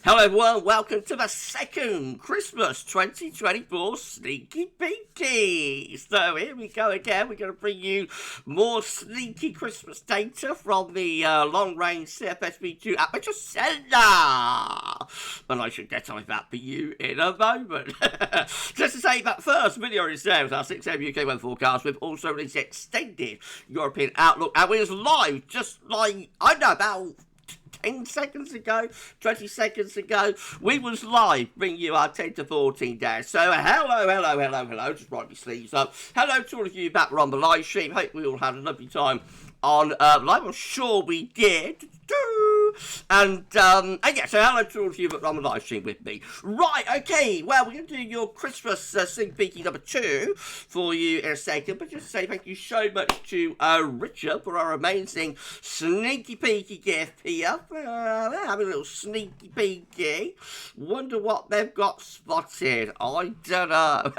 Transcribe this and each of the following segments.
Hello everyone, welcome to the second Christmas 2024 Sneaky Peeky. So here we go again, we're going to bring you more sneaky Christmas data from the long-range CFSV2 Aperture Sender. And I should get on that for you in a moment. Just to say that first video is there with our 6 AM UK weather forecast. We've also released the extended European outlook, and we was live just like, I don't know, about 10 seconds ago, 20 seconds ago, we was live bringing you our 10 to 14 days. So hello, just roll my sleeves up. Hello to all of you back on the live stream. Hope we all had a lovely time on live. I'm sure we did. And yeah, so hello to all of you that are on the live stream with me. Right, okay, well, we're going to do your Christmas sneak peeky number 2 for you in a second, but just to say thank you so much to Richard for our amazing sneaky peeky gift here. They're having a little sneaky peeky. Wonder what they've got spotted. I don't know.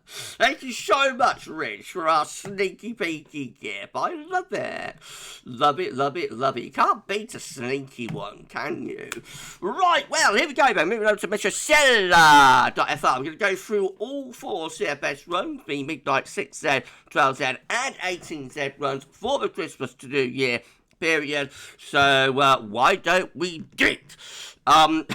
Thank you so much, Rich, for our sneaky peeky gift. I love it. Love it, love it, love it. You can't beat a sneaky one, can you? Right, well, here we go, then. Moving over to Mr.Seller.fr. We're going to go through all 4 CFS runs, the Midnight 6Z, 12Z, and 18Z runs for the Christmas to New Year period. So, why don't we do it? Of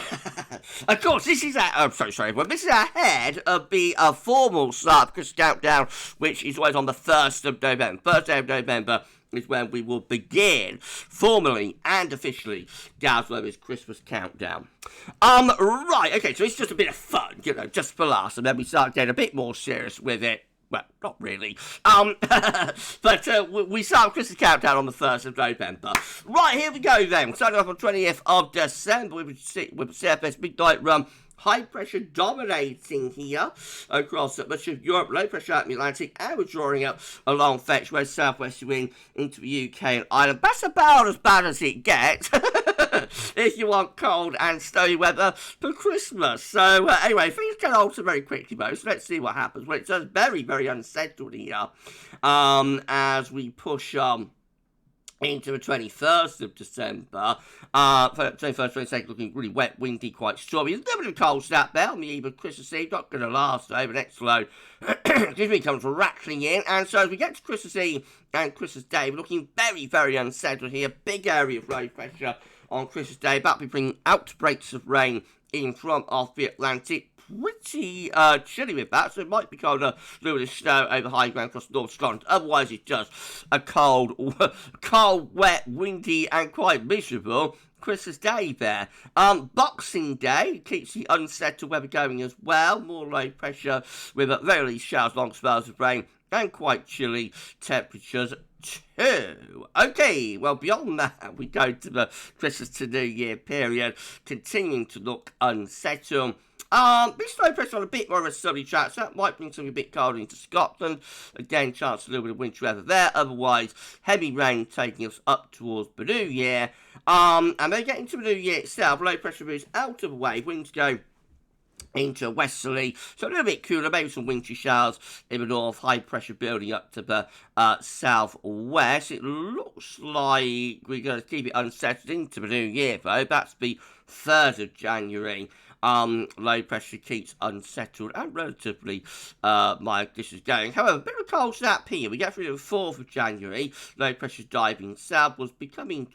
course, this is this is ahead of the formal start of Christmas Countdown, which is always on the 1st of November. 1st day of November is when we will begin formally and officially GWV's Christmas Countdown. Right, okay, so it's just a bit of fun, you know, just for laughs, and then we start getting a bit more serious with it. Well, not really. But we start Christmas Countdown on the 1st of November. Right, here we go then. We're starting off on 20th of December with CFS Midnight Run. High pressure dominating here across much of Europe, low pressure out in the Atlantic, and we're drawing up a long fetch west southwest wind into the UK and Ireland. That's about as bad as it gets if you want cold and snowy weather for Christmas. So anyway, things can alter very quickly, though, so let's see what happens. Well, it does very, very unsettled here as we push on into the 21st of December. 21st, 22nd looking really wet, windy, quite stormy. There's a little bit of cold snap there on the eve of Christmas Eve. Not going to last over the next load. Excuse me, comes rattling in. And so as we get to Christmas Eve and Christmas Day, we're looking very, very unsettled here. Big area of low pressure on Christmas Day. About to bring outbreaks of rain in from off the Atlantic. Pretty chilly with that, so it might be cold, a little bit of snow over high ground across North Scotland. Otherwise, it's just a cold, wet, windy, and quite miserable Christmas Day there. Boxing Day keeps the unsettled weather going as well. More low pressure with very least showers, long spells of rain, and quite chilly temperatures too. Okay, well, beyond that, we go to the Christmas to New Year period, continuing to look unsettled. This low pressure on a bit more of a sunny track, so that might bring something a bit colder into Scotland. Again, chance of a little bit of winter weather there. Otherwise, heavy rain taking us up towards the New Year. And then getting to the New Year itself, low pressure moves out of the way. Winds go into westerly, so a little bit cooler, maybe some wintry showers in the north, high pressure building up to the southwest. It looks like we're going to keep it unsettled into the New Year, though. That's the 3rd of January. Low pressure keeps unsettled and relatively mild conditions going. However, a bit of a cold snap here. We get through the 4th of January. Low pressure diving south was becoming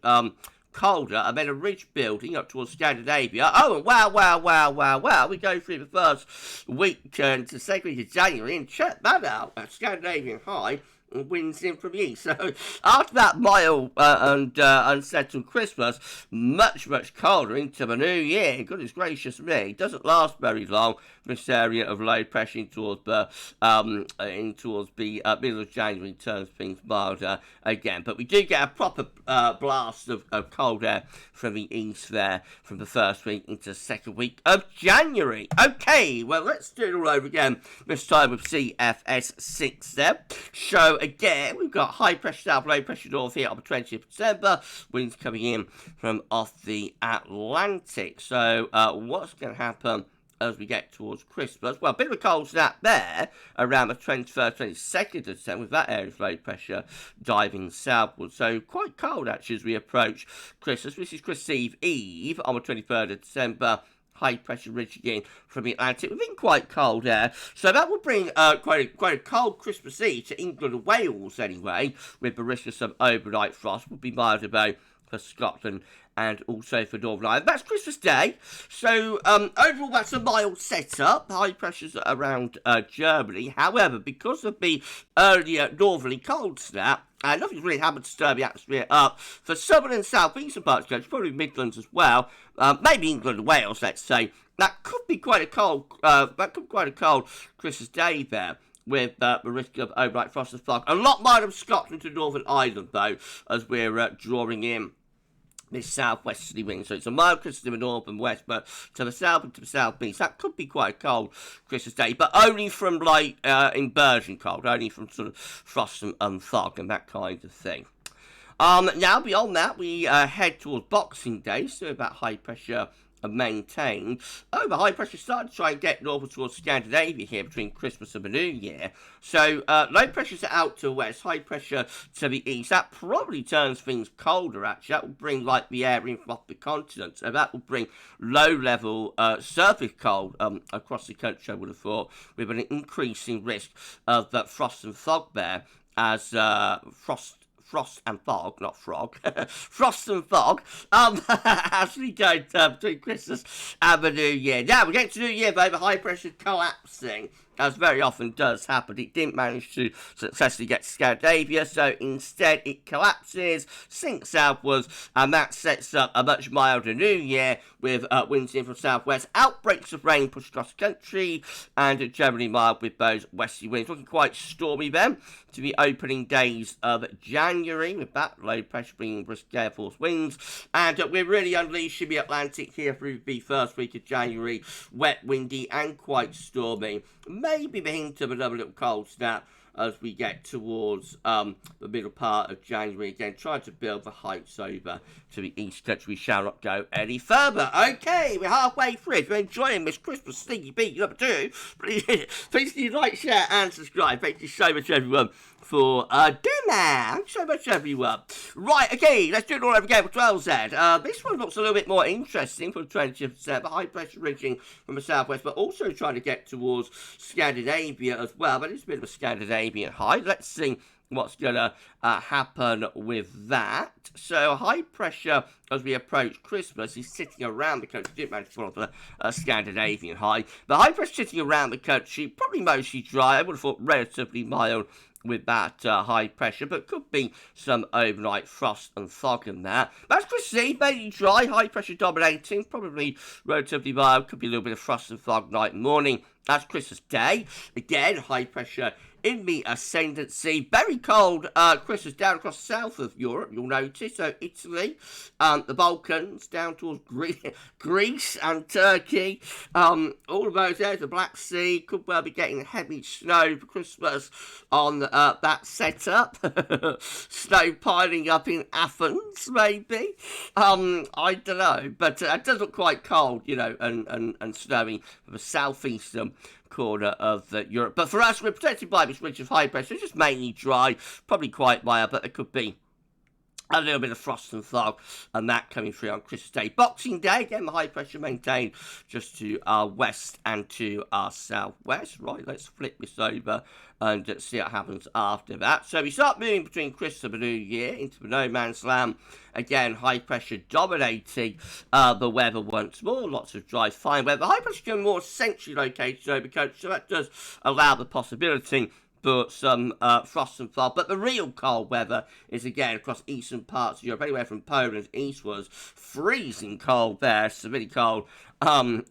colder, and then a ridge building up towards Scandinavia. Oh, and wow. We go through the first week to 2nd week of January, and check that out. A Scandinavian high winds in from the east. So after that mild and unsettled Christmas, much colder into the New Year. Goodness gracious me, it doesn't last very long. This area of low pressure in towards the middle of January turns things milder again. But we do get a proper blast of cold air from the east there from the 1st week into the 2nd week of January. Okay, well, let's do it all over again, this time with CFS6 there. So again, we've got high pressure south, low pressure north here on the 20th of December. Winds coming in from off the Atlantic. So what's going to happen as we get towards Christmas. Well, a bit of a cold snap there around the 21st, 22nd of December with that area of low pressure diving southwards. So quite cold actually as we approach Christmas. This is Christmas Eve on the 23rd of December. High pressure ridge again from the Atlantic. We've been quite cold there. So that will bring quite a cold Christmas Eve to England and Wales anyway, with the risk of some overnight frost. Will be milder though for Scotland and also for Northern Ireland. That's Christmas Day. So overall that's a mild setup. High pressures around Germany. However, because of the earlier northerly cold snap, nothing's really happened to stir the atmosphere up for southern and southeastern parts of the country, probably Midlands as well. Maybe England and Wales, let's say. That could be quite a cold. Christmas Day there, with the risk of overnight frost and fog. A lot milder from Scotland to Northern Ireland, though, as we're drawing in this southwesterly wind. So it's a mild Christmas in the north and west, but to the south and to the southeast, that could be quite a cold Christmas Day, but only from like inversion cold, only from sort of frost and fog and that kind of thing. Now beyond that, we head towards Boxing Day, so about high pressure maintained. The high pressure started to try and get northward towards Scandinavia here between Christmas and the New Year. So low pressures are out to the west, high pressure to the east. That probably turns things colder actually. That will bring like the air in from off the continent. So that will bring low level surface cold across the country, I would have thought, with an increasing risk of frost and fog there as frost and fog, not frog, frost and fog, as we go between Christmas and the New Year. Now, we get to New Year, though, the high pressure collapsing, as very often does happen. It didn't manage to successfully get to Scandinavia, so instead it collapses, sinks southwards, and that sets up a much milder New Year with winds in from southwest, outbreaks of rain pushed across the country, and generally mild with those westerly winds. Looking quite stormy then to the opening days of January, with that low pressure bringing brisk gale force winds, and we're really unleashing the Atlantic here through the first week of January, wet, windy, and quite stormy. Maybe the hint of another little cold snap as we get towards the middle part of January. Again, trying to build the heights over to the east country. We shall not go any further. Okay, we're halfway through. If you're enjoying this Christmas Sneaky Peek number 2, please do like, share, and subscribe. Thank you so much, everyone, for doing that. Thanks so much, everyone. Right, okay, let's do it all over again for 12Z. This one looks a little bit more interesting for the 20th of December. High pressure ridging from the southwest, but also trying to get towards Scandinavia as well. But it's a bit of a Scandinavian high. Let's see what's going to happen with that. So high pressure as we approach Christmas is sitting around the country. Didn't manage to fall off a Scandinavian high. But high pressure sitting around the country, probably mostly dry. I would have thought relatively mild with that high pressure, but could be some overnight frost and fog in that. That's Christmas Eve, mainly dry, high pressure dominating, probably relatively mild, could be a little bit of frost and fog night and morning. That's Christmas Day. Again, high pressure in the ascendancy. Very cold Christmas down across the south of Europe, you'll notice. So Italy, the Balkans, down towards Greece and Turkey. All of those areas, the Black Sea, could well be getting heavy snow for Christmas on that setup. Snow piling up in Athens, maybe. I don't know. But it does look quite cold, you know, and snowy for the southeastern corner of Europe. But for us, we're protected by this ridge of high pressure. It's just mainly dry, probably quite mild, but there could be a little bit of frost and fog, and that coming through on Christmas Day. Boxing Day, again, the high pressure maintained just to our west and to our southwest. Right, let's flip this over and see what happens after that. So we start moving between Christmas and the New Year into the no man's land. Again, high pressure dominating the weather once more. Lots of dry, fine weather. High pressure becoming more centrally located over the country, so that does allow the possibility for some frost and fog. But the real cold weather is again across eastern parts of Europe, anywhere from Poland eastwards. Freezing cold there, severely cold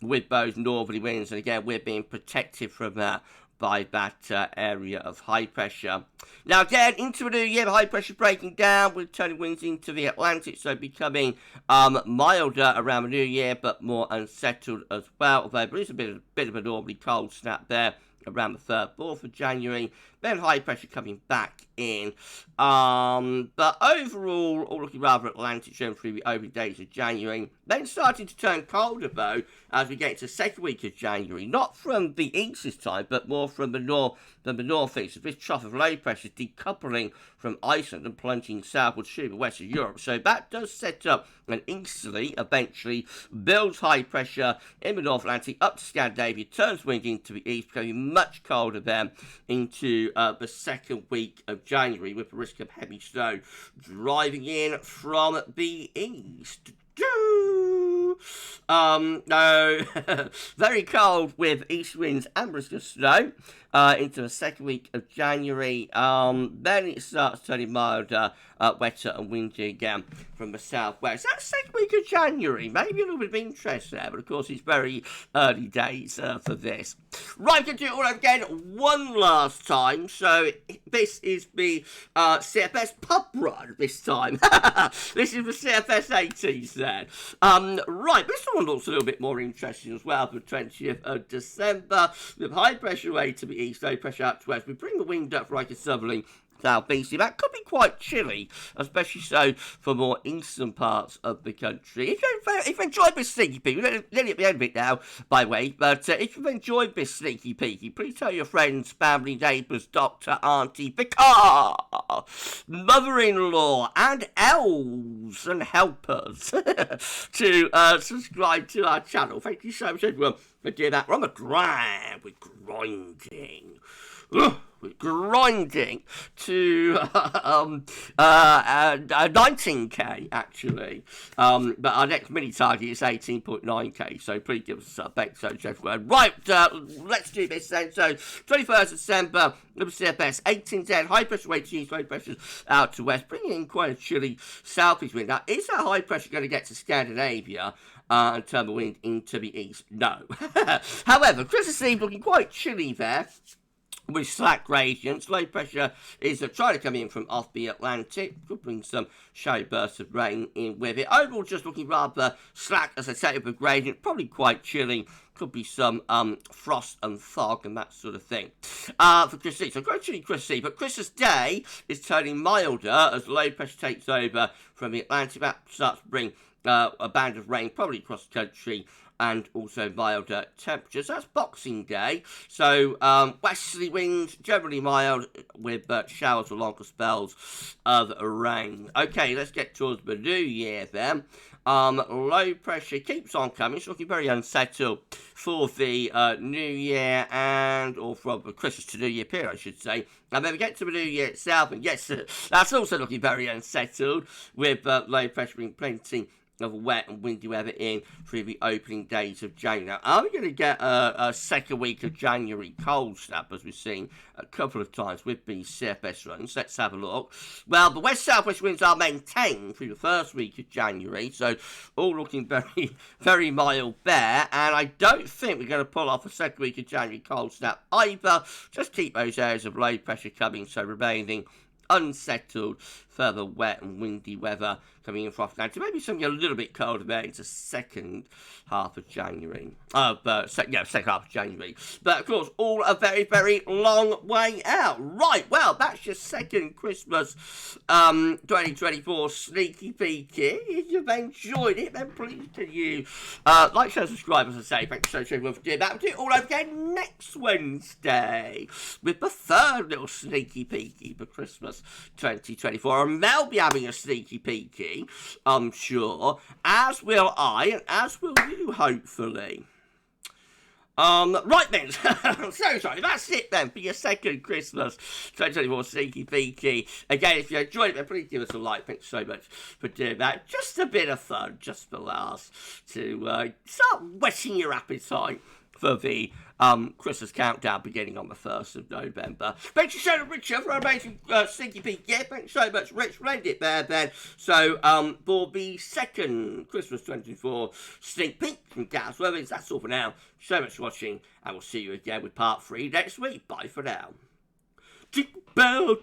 with those northerly winds. And again, we're being protected from that by that area of high pressure. Now again, into the new year, the high pressure breaking down with turning winds into the Atlantic, so becoming milder around the new year, but more unsettled as well. Although there is a bit of a normally cold snap there around the 3rd, 4th of January. then high pressure coming back in. But overall, all looking rather Atlantic through the opening days of January. Then starting to turn colder, though, as we get into the second week of January. Not from the east this time, but more from the northeast. This trough of low pressure decoupling from Iceland and plunging southwards through the west of Europe. So that does set up an easterly, eventually builds high pressure in the North Atlantic up to Scandinavia, turns wind into the east, becoming much colder then into the second week of January, with the risk of heavy snow driving in from the east. No, very cold with east winds and risk of snow into the second week of January. Then it starts turning milder, wetter and windy again from the southwest. That's second week of January. Maybe a little bit of interest there, but of course it's very early days for this. Right, we're going to do it all over again one last time. So this is the CFS pub run this time. This is the CFS 80s then. Right, this one looks a little bit more interesting as well. The 20th of December, with high pressure away to the east, low pressure out to west. We bring the wind up for like a southerly southeasterly. That could be quite chilly, especially so for more eastern parts of the country. If you've enjoyed this sneaky peeky, we're nearly at the end of it now, by the way, but if you've enjoyed this sneaky peeky, please tell your friends, family, neighbours, doctor, auntie, vicar, mother-in-law, and elves and helpers to subscribe to our channel. Thank you so much, everyone, for doing that. We're on the grind. We're grinding. We're grinding to 19k actually, but our next mini target is 18.9k, so please give us a thanks so much everyone. Right, let's do this then. So 21st December, CFS 1810, high pressure way to east, low pressure out to west, bringing in quite a chilly southeast wind. Now, is that high pressure going to get to Scandinavia and turn the wind into the east? No. However, Christmas Eve looking quite chilly there, with slack gradients. Low pressure is trying to come in from off the Atlantic. Could bring some shallow bursts of rain in with it. Overall, just looking rather slack, as I say, with a gradient. Probably quite chilly. Could be some frost and fog and that sort of thing. For Christmas Eve. So quite chilly Christmas Eve. But Christmas Day is turning milder as low pressure takes over from the Atlantic. That starts to bring a band of rain probably across the country, and also milder temperatures. That's Boxing Day, so westerly winds, generally mild, with showers or longer spells of rain. Okay, let's get towards the new year then. Low pressure keeps on coming. It's looking very unsettled for the new year, or from the Christmas to New Year period, I should say. And then we get to the new year itself, and yes, that's also looking very unsettled, with low pressure being plenty of wet and windy weather in through the opening days of January. Now, are we going to get a second week of January cold snap, as we've seen a couple of times with the CFS runs? Let's have a look. Well, the west-southwest winds are maintained through the first week of January, so all looking very, very mild there, and I don't think we're going to pull off a second week of January cold snap either. Just keep those areas of low pressure coming, so remaining unsettled, further wet and windy weather coming in from Atlantic. Maybe something a little bit colder there into second half of January. Second half of January. But of course, all a very, very long way out. Right, well, that's your second Christmas 2024 sneaky peeky. If you've enjoyed it, then please can you like, share, subscribe, as I say. Thanks so much everyone for doing that. We'll do it all over again next Wednesday with the third little sneaky peeky for Christmas 2024. And Mel will be having a sneaky peeky, I'm sure, as will I, and as will you, hopefully. Right then, so sorry, that's it then for your second Christmas 2024 sneaky peeky. Again, if you enjoyed it, then please give us a like. Thanks so much for doing that. Just a bit of fun, just for laughs, to start whetting your appetite for the Christmas Countdown beginning on the 1st of November. Thank you so much, Richard, for an amazing sneaky peek. Yeah, thanks so much, Rich. Blend it there, then. So, for the second Christmas 2024 sneak peek from Gaz Worthings, that's all for now. So much for watching, and we'll see you again with part 3 next week. Bye for now. Jingle bell,